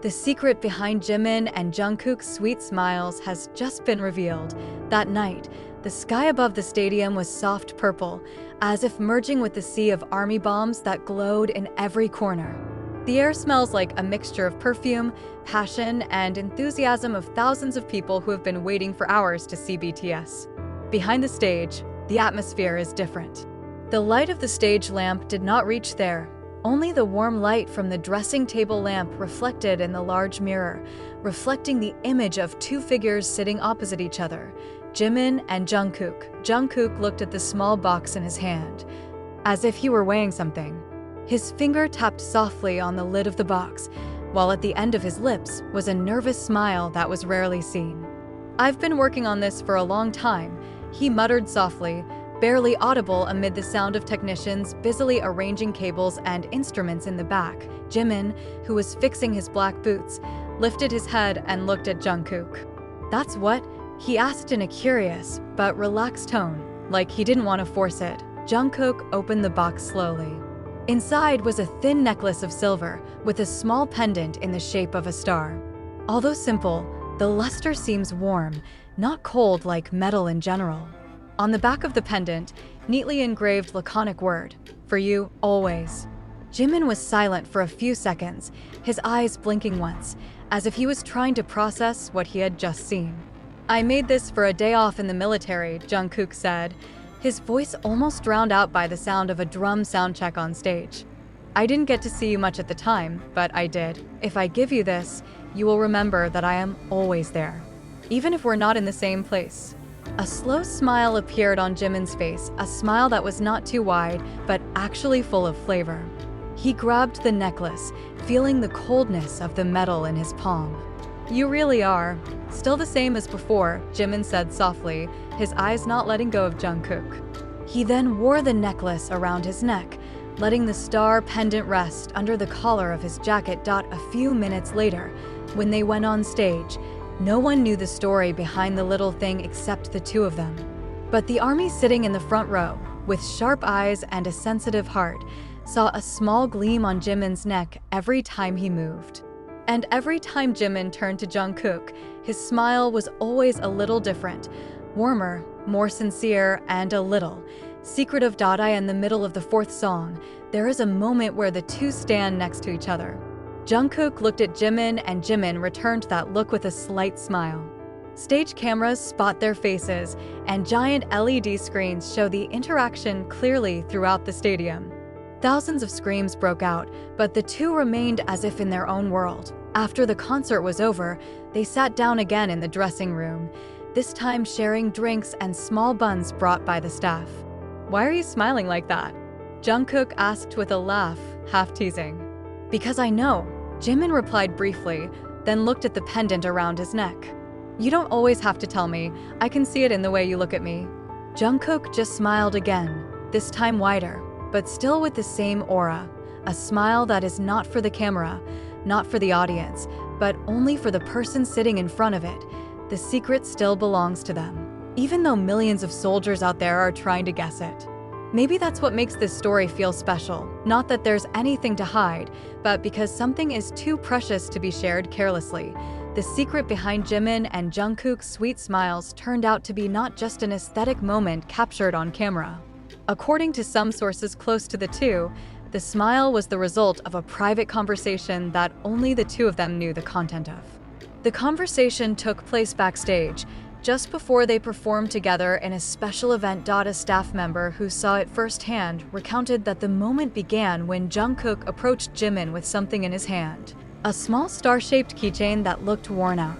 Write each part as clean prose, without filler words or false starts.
The secret behind Jimin and Jungkook's sweet smiles has just been revealed. That night, the sky above the stadium was soft purple, as if merging with the sea of army bombs that glowed in every corner. The air smells like a mixture of perfume, passion, and enthusiasm of thousands of people who have been waiting for hours to see BTS. Behind the stage, the atmosphere is different. The light of the stage lamp did not reach there. Only the warm light from the dressing table lamp reflected in the large mirror, reflecting the image of two figures sitting opposite each other, Jimin and Jungkook. Jungkook looked at the small box in his hand, as if he were weighing something. His finger tapped softly on the lid of the box, while at the end of his lips was a nervous smile that was rarely seen. "I've been working on this for a long time," he muttered softly, barely audible amid the sound of technicians busily arranging cables and instruments in the back. Jimin, who was fixing his black boots, lifted his head and looked at Jungkook. "That's what?" he asked in a curious but relaxed tone, like he didn't want to force it. Jungkook opened the box slowly. Inside was a thin necklace of silver with a small pendant in the shape of a star. Although simple, the luster seems warm, not cold like metal in general. On the back of the pendant, neatly engraved laconic word, "For you, always." Jimin was silent for a few seconds, his eyes blinking once, as if he was trying to process what he had just seen. "I made this for a day off in the military," Jungkook said, his voice almost drowned out by the sound of a drum soundcheck on stage. "I didn't get to see you much at the time, but I did. If I give you this, you will remember that I am always there, even if we're not in the same place." A slow smile appeared on Jimin's face, a smile that was not too wide, but actually full of flavor. He grabbed the necklace, feeling the coldness of the metal in his palm. "You really are. Still the same as before," Jimin said softly, his eyes not letting go of Jungkook. He then wore the necklace around his neck, letting the star pendant rest under the collar of his jacket. A few minutes later, when they went on stage, no one knew the story behind the little thing except the two of them. But the army sitting in the front row, with sharp eyes and a sensitive heart, saw a small gleam on Jimin's neck every time he moved. And every time Jimin turned to Jungkook, his smile was always a little different, warmer, more sincere, and a little secretive. In the middle of the fourth song, there is a moment where the two stand next to each other. Jungkook looked at Jimin and Jimin returned that look with a slight smile. Stage cameras spot their faces, and giant LED screens show the interaction clearly throughout the stadium. Thousands of screams broke out, but the two remained as if in their own world. After the concert was over, they sat down again in the dressing room, this time sharing drinks and small buns brought by the staff. "Why are you smiling like that?" Jungkook asked with a laugh, half teasing. "Because I know," Jimin replied briefly, then looked at the pendant around his neck. "You don't always have to tell me. I can see it in the way you look at me." Jungkook just smiled again, this time wider, but still with the same aura, a smile that is not for the camera, not for the audience, but only for the person sitting in front of it. The secret still belongs to them, even though millions of soldiers out there are trying to guess it. Maybe that's what makes this story feel special, not that there's anything to hide, but because something is too precious to be shared carelessly. The secret behind Jimin and Jungkook's sweet smiles turned out to be not just an aesthetic moment captured on camera. According to some sources close to the two, the smile was the result of a private conversation that only the two of them knew the content of. The conversation took place backstage, just before they performed together in a special event. A staff member who saw it firsthand recounted that the moment began when Jungkook approached Jimin with something in his hand, a small star-shaped keychain that looked worn out.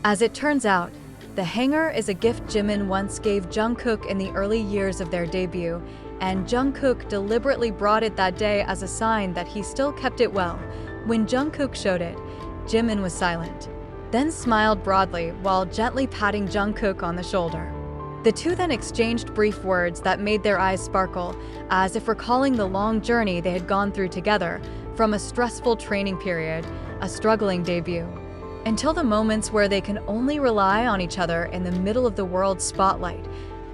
As it turns out, the hanger is a gift Jimin once gave Jungkook in the early years of their debut, and Jungkook deliberately brought it that day as a sign that he still kept it well. When Jungkook showed it, Jimin was silent, then smiled broadly while gently patting Jungkook on the shoulder. The two then exchanged brief words that made their eyes sparkle, as if recalling the long journey they had gone through together, from a stressful training period, a struggling debut, until the moments where they can only rely on each other in the middle of the world's spotlight.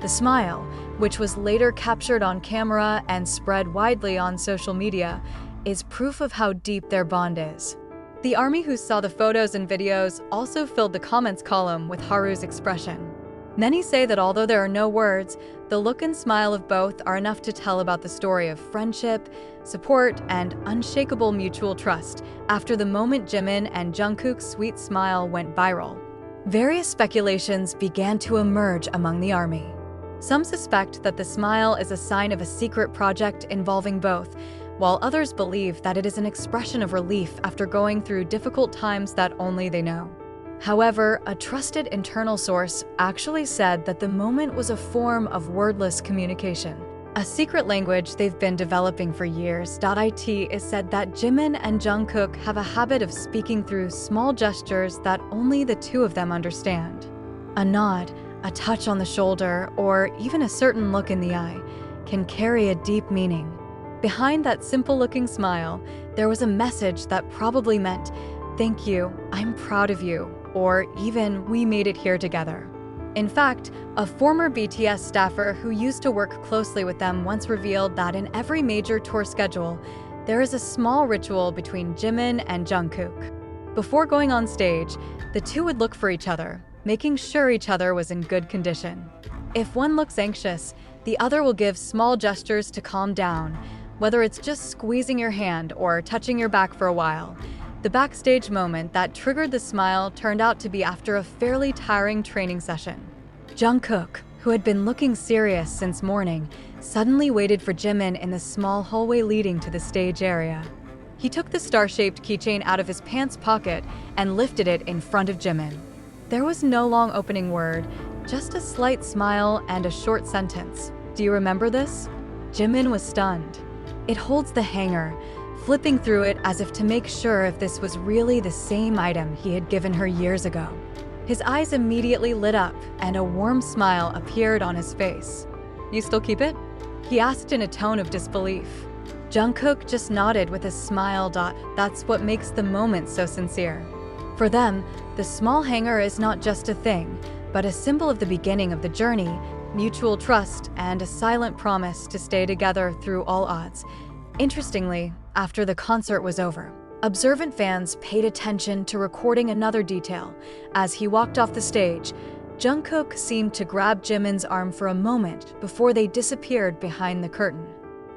The smile, which was later captured on camera and spread widely on social media, is proof of how deep their bond is. The army who saw the photos and videos also filled the comments column with Haru's expression. Many say that although there are no words, the look and smile of both are enough to tell about the story of friendship, support, and unshakable mutual trust after the moment Jimin and Jungkook's sweet smile went viral. Various speculations began to emerge among the army. Some suspect that the smile is a sign of a secret project involving both, while others believe that it is an expression of relief after going through difficult times that only they know. However, a trusted internal source actually said that the moment was a form of wordless communication, a secret language they've been developing for years. It is said that Jimin and Jungkook have a habit of speaking through small gestures that only the two of them understand. A nod, a touch on the shoulder, or even a certain look in the eye can carry a deep meaning. Behind that simple-looking smile, there was a message that probably meant, "Thank you, I'm proud of you," or even, "We made it here together." In fact, a former BTS staffer who used to work closely with them once revealed that in every major tour schedule, there is a small ritual between Jimin and Jungkook. Before going on stage, the two would look for each other, making sure each other was in good condition. If one looks anxious, the other will give small gestures to calm down, whether it's just squeezing your hand or touching your back for a while. The backstage moment that triggered the smile turned out to be after a fairly tiring training session. Jungkook, who had been looking serious since morning, suddenly waited for Jimin in the small hallway leading to the stage area. He took the star-shaped keychain out of his pants pocket and lifted it in front of Jimin. There was no long opening word, just a slight smile and a short sentence. "Do you remember this?" Jimin was stunned. It holds the hanger, flipping through it as if to make sure if this was really the same item he had given her years ago. His eyes immediately lit up and a warm smile appeared on his face. "You still keep it?" he asked in a tone of disbelief. Jungkook just nodded with a smile. That's what makes the moment so sincere. For them, the small hanger is not just a thing, but a symbol of the beginning of the journey, mutual trust, and a silent promise to stay together through all odds. Interestingly, after the concert was over, observant fans paid attention to recording another detail. As he walked off the stage, Jungkook seemed to grab Jimin's arm for a moment before they disappeared behind the curtain.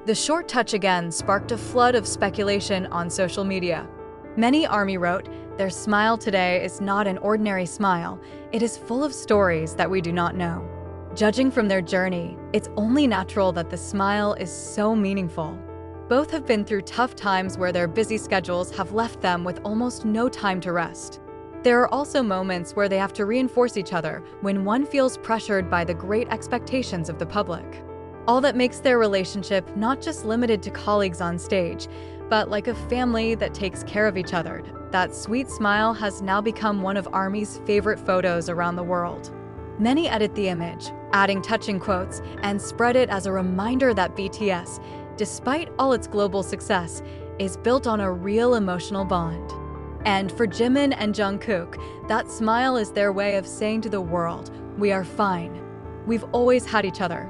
The short touch again sparked a flood of speculation on social media. Many ARMY wrote, "Their smile today is not an ordinary smile, it is full of stories that we do not know." Judging from their journey, it's only natural that the smile is so meaningful. Both have been through tough times where their busy schedules have left them with almost no time to rest. There are also moments where they have to reinforce each other when one feels pressured by the great expectations of the public. All that makes their relationship not just limited to colleagues on stage, but like a family that takes care of each other. That sweet smile has now become one of ARMY's favorite photos around the world. Many edit the image, adding touching quotes, and spread it as a reminder that BTS, despite all its global success, is built on a real emotional bond. And for Jimin and Jungkook, that smile is their way of saying to the world, "We are fine. We've always had each other."